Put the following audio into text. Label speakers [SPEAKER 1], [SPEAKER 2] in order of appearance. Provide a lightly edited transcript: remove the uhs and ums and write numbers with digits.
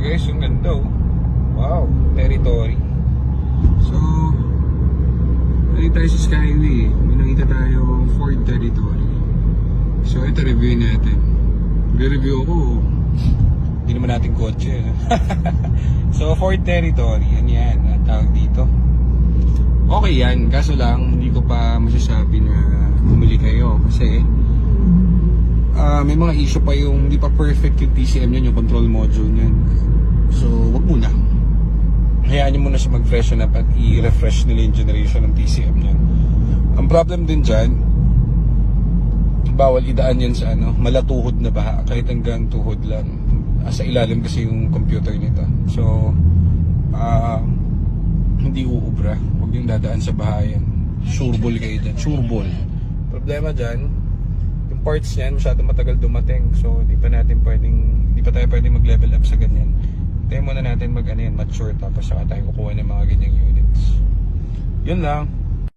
[SPEAKER 1] guys, yung ganda oh. Wow, territory. So, tayo sa Skyway. May nakita tayo Ford Territory. So, ito review natin. Review ako. Hindi naman natin kotse. So, Ford Territory. Yan yan. Ang tawag dito. Okay yan. Kaso lang, hindi ko pa masasabi na bumili kayo. Kasi, may mga issue pa yung hindi pa perfect yung TCM nyo, yung control module nyo. So, wag muna. Hayaan nyo muna siya mag-freshen up at i-refresh nila yung generation ng TCM nyo. Ang problem din dyan, bawal idaan yan sa malatuhod na baha. Kahit hanggang tuhod lang. Sa ilalim kasi yung computer nito. So, hindi uubra. Huwag yung dadaan sa bahayan. Sureball kayo dyan. Sureball. Problema dyan, yung parts niyan masyado matagal dumating. So, hindi pa tayo pwedeng mag-level up sa ganyan. Tayo muna natin mature tapos saka tayo kukuha ng mga ganyang units. Yun lang.